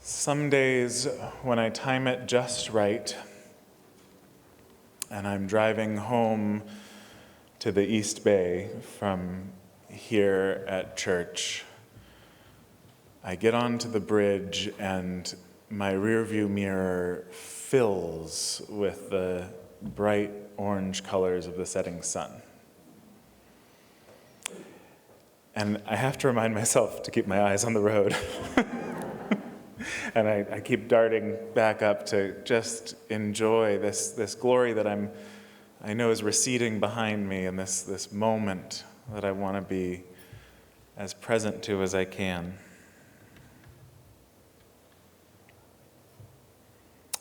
Some days when I time it just right and I'm driving home to the East Bay from here at church, I get onto the bridge and my rearview mirror fills with the bright orange colors of the setting sun. And I have to remind myself to keep my eyes on the road. And I keep darting back up to just enjoy this glory that I know is receding behind me, and this moment that I want to be as present to as I can.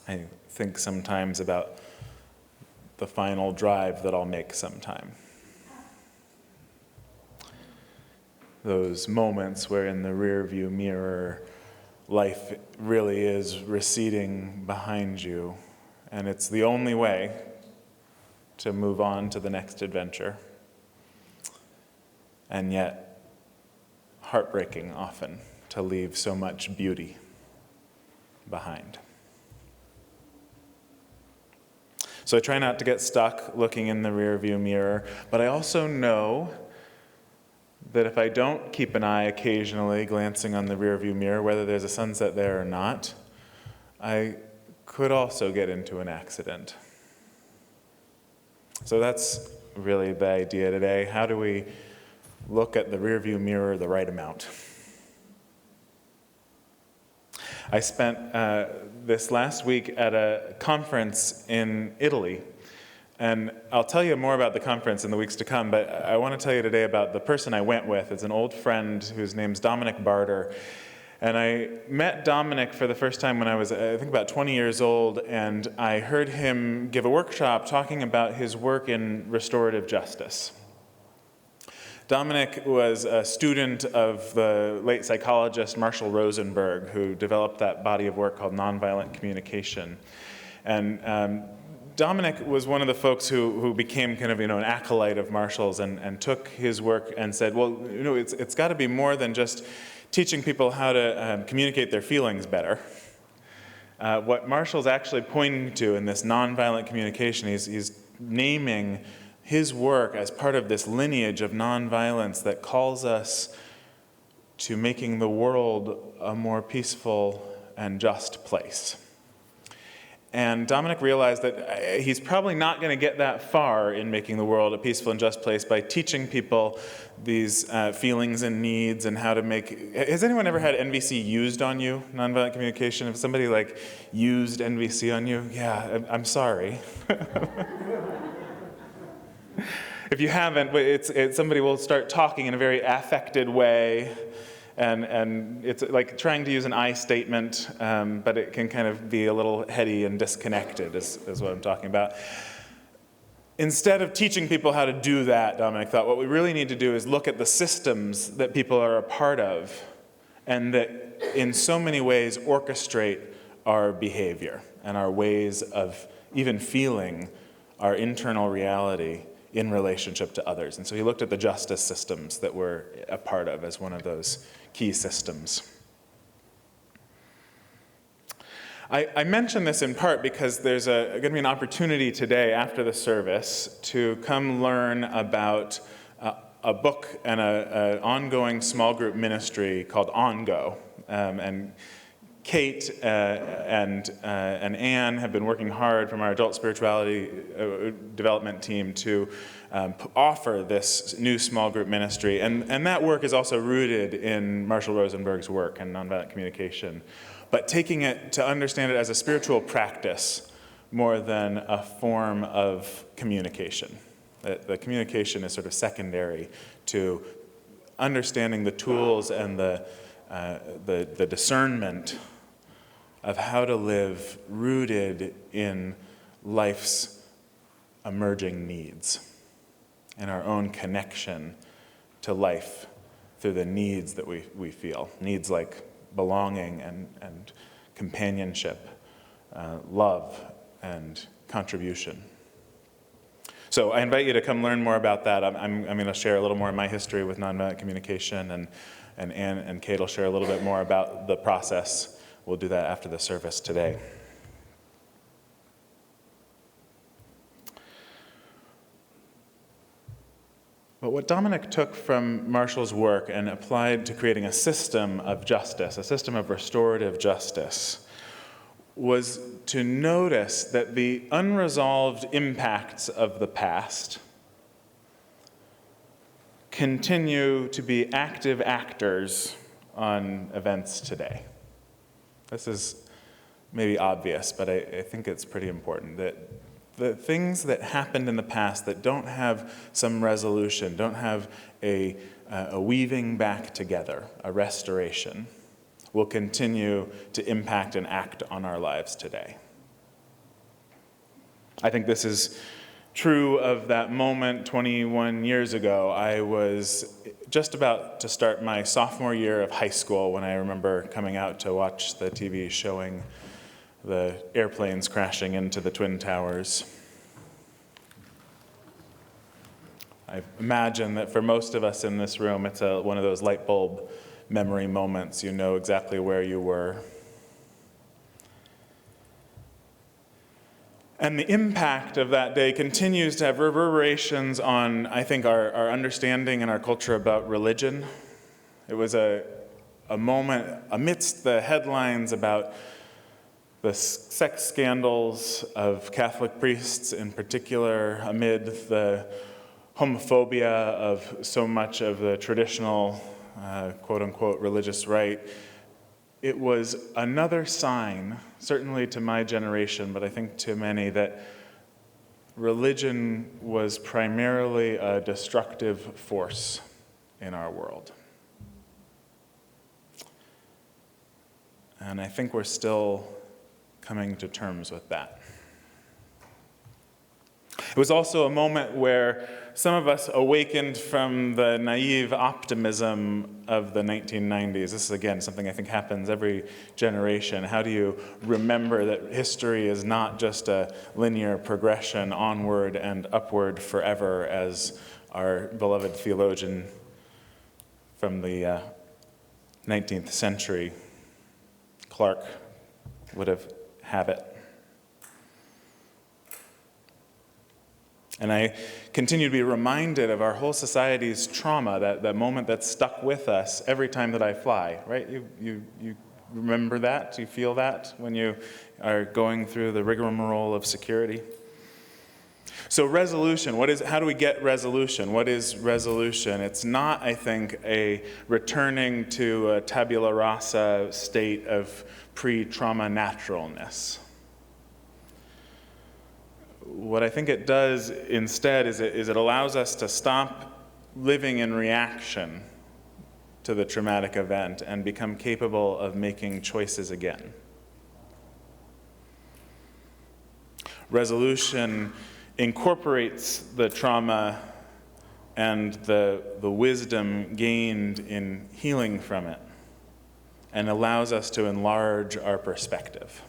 I think sometimes about the final drive that I'll make sometime. Those moments where in the rearview mirror, life really is receding behind you, and it's the only way to move on to the next adventure. And yet, heartbreaking often to leave so much beauty behind. So I try not to get stuck looking in the rearview mirror, but I also know that if I don't keep an eye occasionally glancing on the rearview mirror, whether there's a sunset there or not, I could also get into an accident. So that's really the idea today. How do we look at the rearview mirror the right amount? I spent this last week at a conference in Italy. And I'll tell you more about the conference in the weeks to come, but I want to tell you today about the person I went with. It's an old friend whose name's Dominic Barter. And I met Dominic for the first time when I was, I think, about 20 years old, and I heard him give a workshop talking about his work in restorative justice. Dominic was a student of the late psychologist Marshall Rosenberg, who developed that body of work called nonviolent communication. And Dominic was one of the folks who became kind of, an acolyte of Marshall's and took his work and said, well, it's got to be more than just teaching people how to communicate their feelings better. What Marshall's actually pointing to in this nonviolent communication, he's naming his work as part of this lineage of nonviolence that calls us to making the world a more peaceful and just place. And Dominic realized that he's probably not going to get that far in making the world a peaceful and just place by teaching people these feelings and needs and how to make... Has anyone ever had NVC used on you, nonviolent communication? If somebody used NVC on you, yeah, I'm sorry. If you haven't, it's somebody will start talking in a very affected way. And it's like trying to use an I statement, but it can kind of be a little heady and disconnected, is what I'm talking about. Instead of teaching people how to do that, Dominic thought, what we really need to do is look at the systems that people are a part of and that in so many ways orchestrate our behavior and our ways of even feeling our internal reality in relationship to others. And so he looked at the justice systems that we're a part of as one of those key systems. I mention this in part because there's going to be an opportunity today after the service to come learn about a book and an ongoing small group ministry called OnGo. And Kate and Anne have been working hard from our adult spirituality development team to offer this new small group ministry. And that work is also rooted in Marshall Rosenberg's work and nonviolent communication, but taking it to understand it as a spiritual practice more than a form of communication. The communication is sort of secondary to understanding the tools and the discernment of how to live rooted in life's emerging needs and our own connection to life through the needs that we feel. Needs like belonging and companionship, love and contribution. So I invite you to come learn more about that. I'm going to share a little more of my history with nonviolent communication, and Anne and Kate will share a little bit more about the process we'll do that after the service today. But what Dominic took from Marshall's work and applied to creating a system of justice, a system of restorative justice, was to notice that the unresolved impacts of the past continue to be active actors on events today. This is maybe obvious, but I think it's pretty important that the things that happened in the past that don't have some resolution, don't have a weaving back together, a restoration, will continue to impact and act on our lives today. I think this is true of that moment 21 years ago. I was just about to start my sophomore year of high school when I remember coming out to watch the TV showing the airplanes crashing into the Twin Towers. I imagine that for most of us in this room, it's one of those light bulb memory moments. You know exactly where you were. And the impact of that day continues to have reverberations on, I think, our understanding and our culture about religion. It was a moment amidst the headlines about the sex scandals of Catholic priests in particular, amid the homophobia of so much of the traditional, quote-unquote, religious right. It was another sign, certainly to my generation, but I think to many, that religion was primarily a destructive force in our world. And I think we're still coming to terms with that. It was also a moment where some of us awakened from the naive optimism of the 1990s. This is, again, something I think happens every generation. How do you remember that history is not just a linear progression onward and upward forever, as our beloved theologian from the 19th century, Clark, would have it. And I continue to be reminded of our whole society's trauma, that moment that's stuck with us every time that I fly, right? You remember that? Do you feel that when you are going through the rigmarole of security? So resolution, how do we get resolution? What is resolution? It's not, I think, a returning to a tabula rasa state of pre-trauma naturalness. What I think it does instead is it allows us to stop living in reaction to the traumatic event and become capable of making choices again. Resolution incorporates the trauma and the wisdom gained in healing from it and allows us to enlarge our perspective.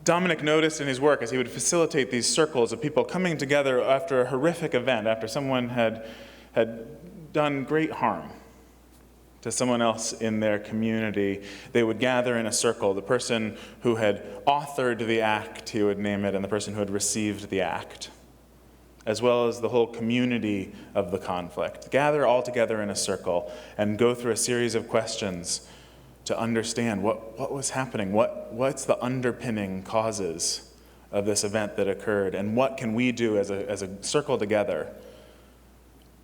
Dominic noticed in his work, as he would facilitate these circles of people coming together after a horrific event, after someone had done great harm to someone else in their community, they would gather in a circle. The person who had authored the act, he would name it, and the person who had received the act, as well as the whole community of the conflict. Gather all together in a circle and go through a series of questions to understand what was happening, what's the underpinning causes of this event that occurred, and what can we do as a circle together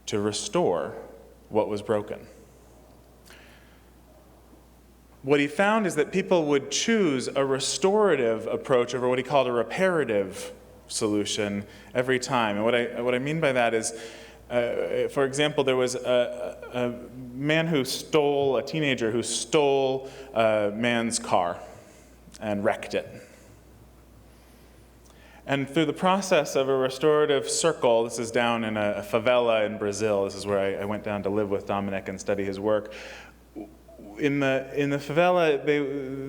to restore what was broken. What he found is that people would choose a restorative approach over what he called a reparative solution every time. And what I mean by that is, for example, there was a man a teenager who stole a man's car and wrecked it. And through the process of a restorative circle, this is down in a favela in Brazil, this is where I went down to live with Dominic and study his work. In the favela,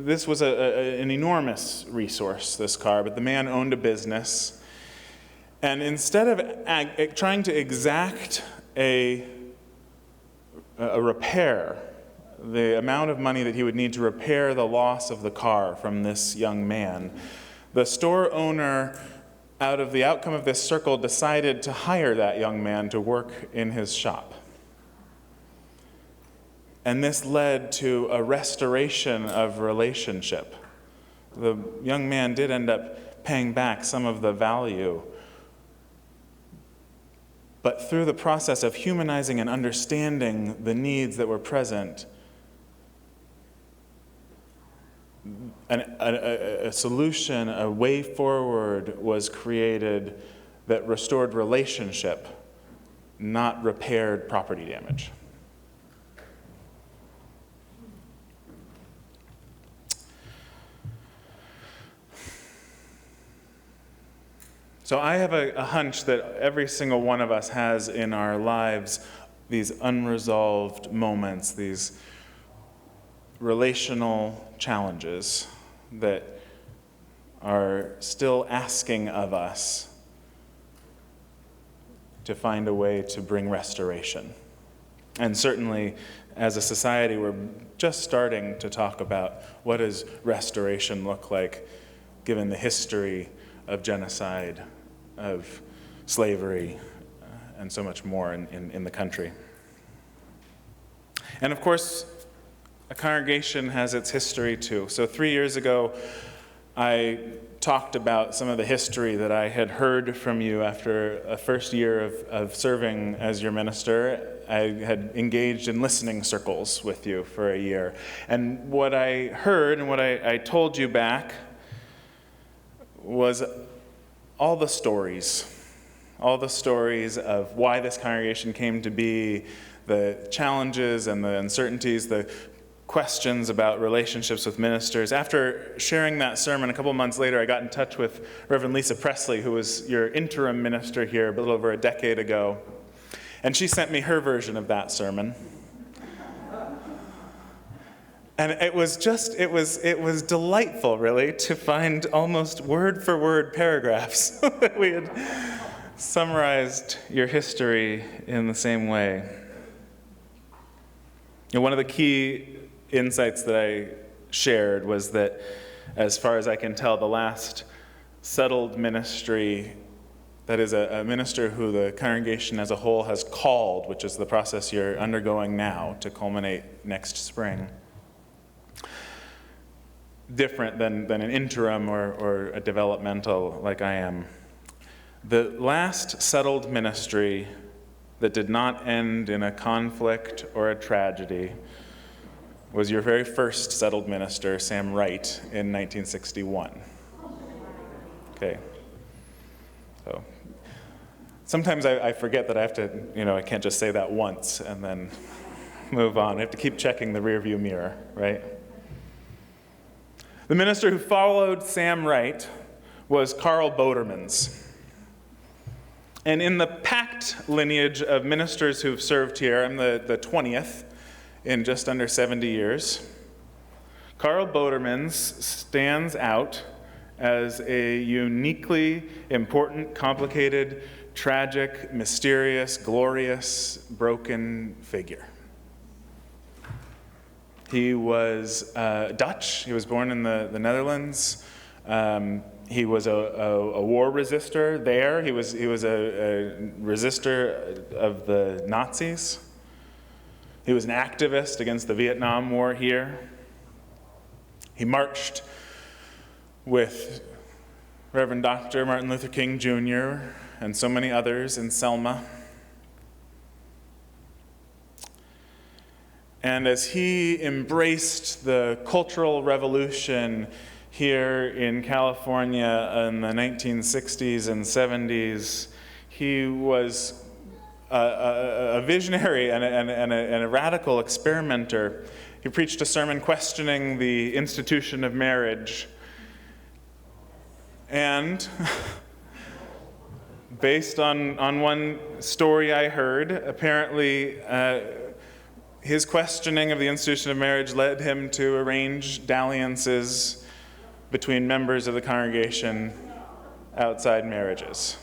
this was an enormous resource, this car, but the man owned a business. And instead of trying to exact a repair, the amount of money that he would need to repair the loss of the car from this young man, the store owner, out of the outcome of this circle, decided to hire that young man to work in his shop. And this led to a restoration of relationship. The young man did end up paying back some of the value, but through the process of humanizing and understanding the needs that were present, a solution, a way forward was created that restored relationship, not repaired property damage. So I have a hunch that every single one of us has in our lives these unresolved moments, these relational challenges that are still asking of us to find a way to bring restoration. And certainly, as a society, we're just starting to talk about what does restoration look like given the history of genocide, of slavery, and so much more in the country. And of course, a congregation has its history too. So 3 years ago, I talked about some of the history that I had heard from you after a first year of serving as your minister. I had engaged in listening circles with you for a year. And what I heard and what I told you back was all the stories of why this congregation came to be, the challenges and the uncertainties, the questions about relationships with ministers. After sharing that sermon, a couple months later, I got in touch with Reverend Lisa Presley, who was your interim minister here a little over a decade ago. And she sent me her version of that sermon. And it was delightful, really, to find almost word-for-word paragraphs that we had summarized your history in the same way. And one of the key insights that I shared was that, as far as I can tell, the last settled ministry, that is a minister who the congregation as a whole has called, which is the process you're undergoing now to culminate next spring, different than an interim or a developmental like I am. The last settled ministry that did not end in a conflict or a tragedy was your very first settled minister, Sam Wright, in 1961. Okay. So sometimes I forget that I have to, I can't just say that once and then move on. I have to keep checking the rearview mirror, right? The minister who followed Sam Wright was Carl Bodermans. And in the packed lineage of ministers who've served here, I'm the 20th in just under 70 years. Carl Bodermans stands out as a uniquely important, complicated, tragic, mysterious, glorious, broken figure. He was Dutch. He was born in the Netherlands. He was a war resistor there. He was a resistor of the Nazis. He was an activist against the Vietnam War here. He marched with Reverend Dr. Martin Luther King Jr. and so many others in Selma. And as he embraced the cultural revolution here in California in the 1960s and 70s, he was a visionary and a radical experimenter. He preached a sermon questioning the institution of marriage. And based on one story I heard, apparently his questioning of the institution of marriage led him to arrange dalliances between members of the congregation outside marriages.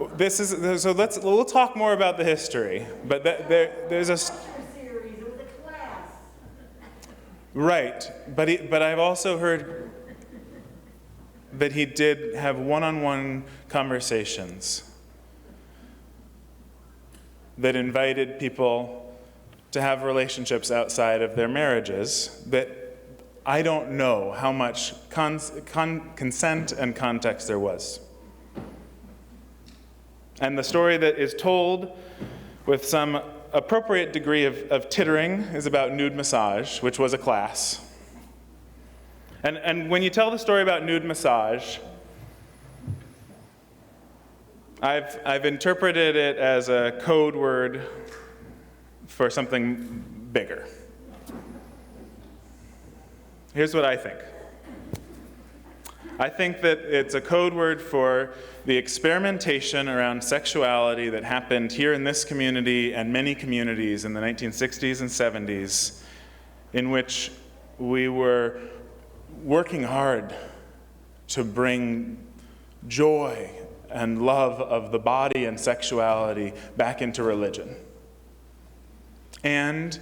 We'll talk more about the history, but there's a Series, it was a class. right. But I've also heard that he did have one-on-one conversations that invited people to have relationships outside of their marriages. That I don't know how much consent and context there was. And the story that is told with some appropriate degree of tittering is about nude massage, which was a class. And when you tell the story about nude massage, I've interpreted it as a code word for something bigger. Here's what I think. I think that it's a code word for the experimentation around sexuality that happened here in this community and many communities in the 1960s and 70s, in which we were working hard to bring joy and love of the body and sexuality back into religion, and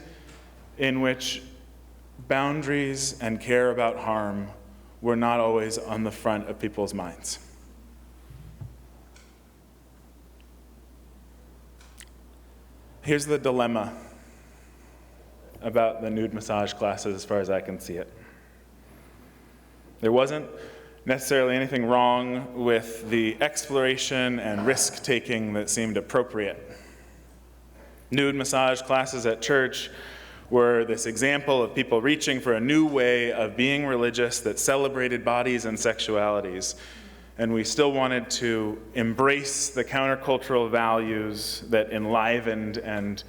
in which boundaries and care about harm were not always on the front of people's minds. Here's the dilemma about the nude massage classes as far as I can see it. There wasn't necessarily anything wrong with the exploration and risk-taking that seemed appropriate. Nude massage classes at church were this example of people reaching for a new way of being religious that celebrated bodies and sexualities. And we still wanted to embrace the countercultural values that enlivened and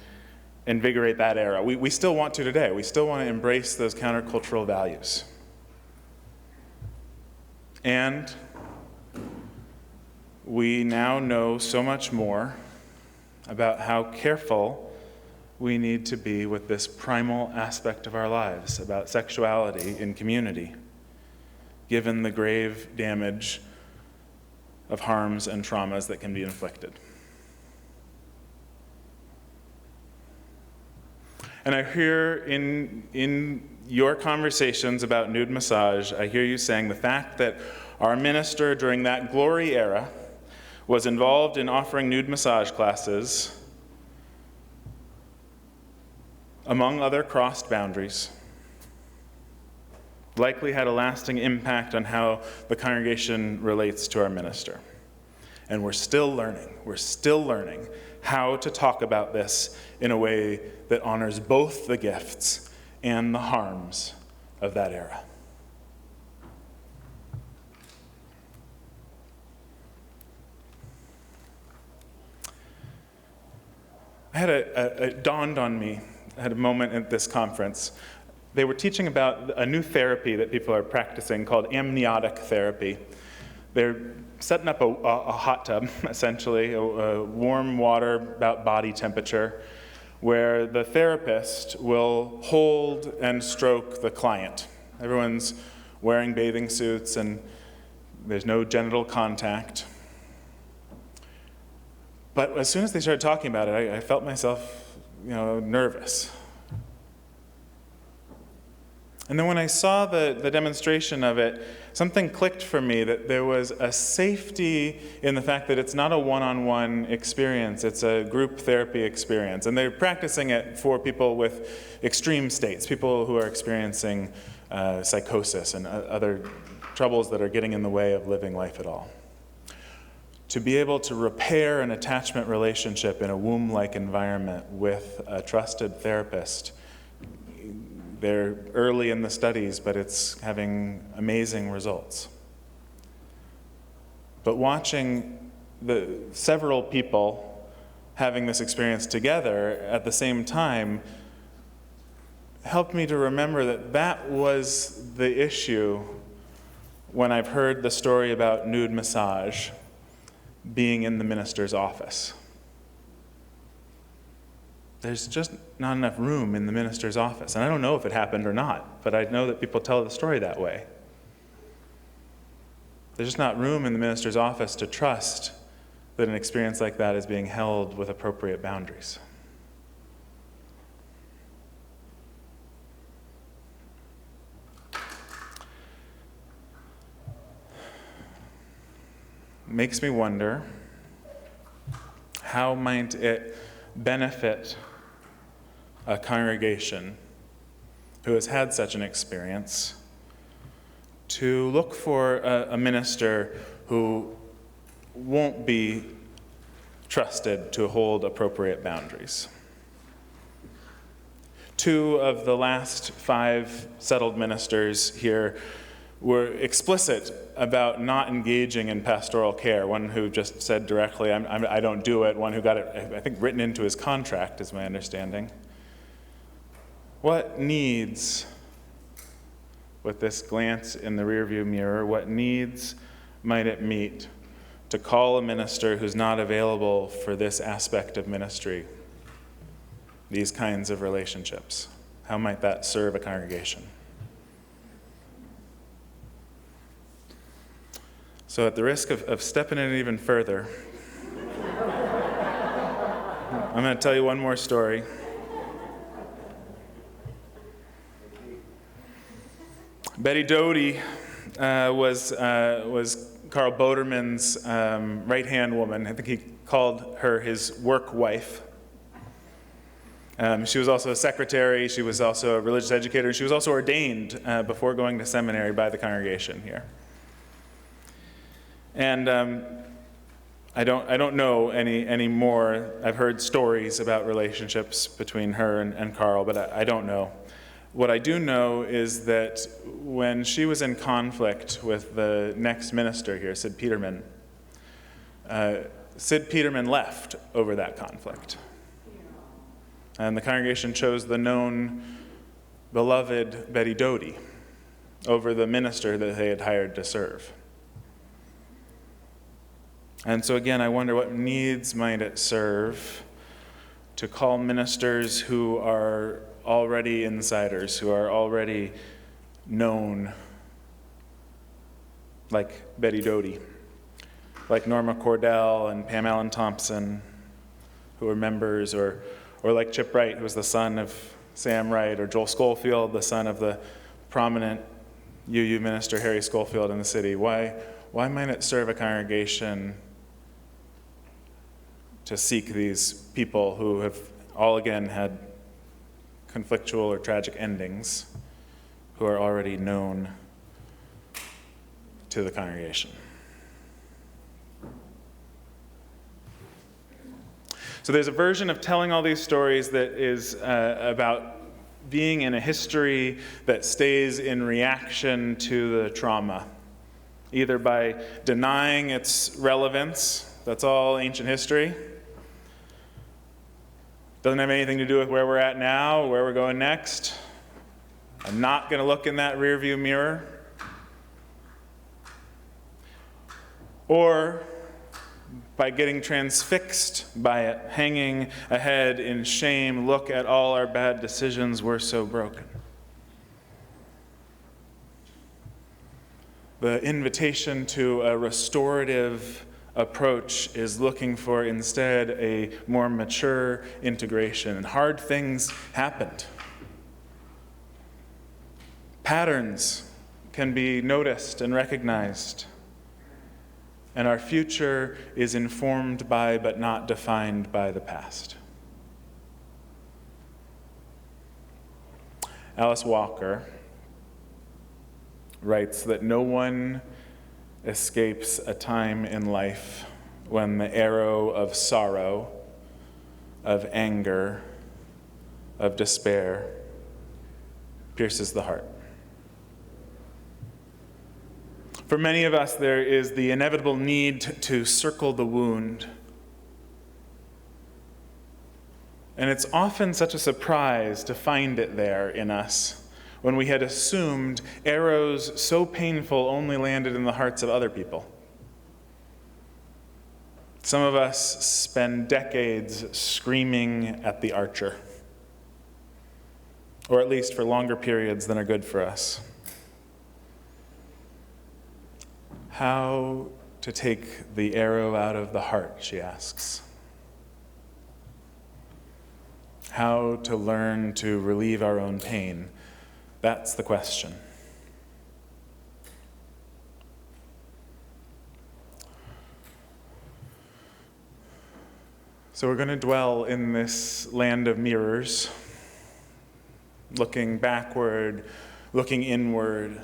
invigorate that era. We still want to today. We still want to embrace those countercultural values. And we now know so much more about how careful we need to be with this primal aspect of our lives, about sexuality in community, given the grave damage of harms and traumas that can be inflicted. And I hear in your conversations about nude massage, I hear you saying the fact that our minister during that glory era was involved in offering nude massage classes, among other crossed boundaries, likely had a lasting impact on how the congregation relates to our minister. And we're still learning how to talk about this in a way that honors both the gifts and the harms of that era. It dawned on me, I had a moment at this conference. They were teaching about a new therapy that people are practicing called amniotic therapy. They're setting up a hot tub, essentially, a warm water about body temperature, where the therapist will hold and stroke the client. Everyone's wearing bathing suits and there's no genital contact. But as soon as they started talking about it, I felt myself, nervous. And then when I saw the demonstration of it, something clicked for me that there was a safety in the fact that it's not a one-on-one experience, it's a group therapy experience. And they're practicing it for people with extreme states, people who are experiencing psychosis and other troubles that are getting in the way of living life at all. To be able to repair an attachment relationship in a womb-like environment with a trusted therapist. They're early in the studies, but it's having amazing results. But watching the several people having this experience together at the same time helped me to remember that that was the issue when I've heard the story about nude massage being in the minister's office. There's just not enough room in the minister's office. And I don't know if it happened or not, but I know that people tell the story that way. There's just not room in the minister's office to trust that an experience like that is being held with appropriate boundaries. Makes me wonder, how might it benefit a congregation who has had such an experience to look for a minister who won't be trusted to hold appropriate boundaries? 2 of the last 5 settled ministers here were explicit about not engaging in pastoral care. One who just said directly, I don't do it. One who got it, I think, written into his contract, is my understanding. What needs, with this glance in the rearview mirror, what needs might it meet to call a minister who's not available for this aspect of ministry, these kinds of relationships? How might that serve a congregation? So at the risk of stepping in even further, I'm going to tell you one more story. Betty Doty was Carl Boderman's right-hand woman. I think he called her his work wife. She was also a secretary. She was also a religious educator. She was also ordained before going to seminary by the congregation here. And I don't know any more. I've heard stories about relationships between her and Carl, but I don't know. What I do know is that when she was in conflict with the next minister here, Sid Peterman left over that conflict. And the congregation chose the known, beloved Betty Doty over the minister that they had hired to serve. And so again, I wonder, what needs might it serve to call ministers who are already insiders, who are already known, like Betty Doty, like Norma Cordell and Pam Allen Thompson, who are members, or like Chip Wright, who was the son of Sam Wright, or Joel Schofield, the son of the prominent UU minister Harry Schofield in the city. Why might it serve a congregation to seek these people who have all again had conflictual or tragic endings, who are already known to the congregation? So there's a version of telling all these stories that is about being in a history that stays in reaction to the trauma, either by denying its relevance, that's all ancient history, doesn't have anything to do with where we're at now, where we're going next. I'm not going to look in that rearview mirror. Or by getting transfixed by it, hanging ahead in shame, look at all our bad decisions, we're so broken. The invitation to a restorative approach is looking for instead a more mature integration. And hard things happened. Patterns can be noticed and recognized. And our future is informed by, but not defined by, the past. Alice Walker writes that no one escapes a time in life when the arrow of sorrow, of anger, of despair pierces the heart. For many of us, there is the inevitable need to circle the wound. And it's often such a surprise to find it there in us, when we had assumed arrows so painful only landed in the hearts of other people. Some of us spend decades screaming at the archer, or at least for longer periods than are good for us. How to take the arrow out of the heart, she asks. How to learn to relieve our own pain, that's the question. So we're going to dwell in this land of mirrors, looking backward, looking inward,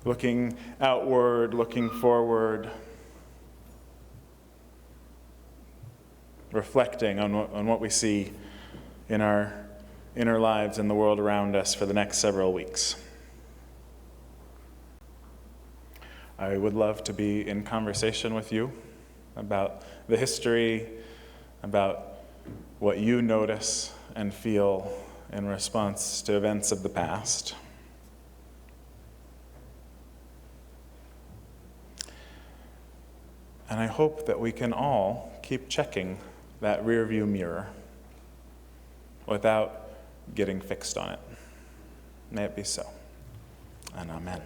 looking outward, looking forward, reflecting on what we see in our inner lives and the world around us for the next several weeks. I would love to be in conversation with you about the history, about what you notice and feel in response to events of the past. And I hope that we can all keep checking that rearview mirror without getting fixed on it. May it be so. And amen.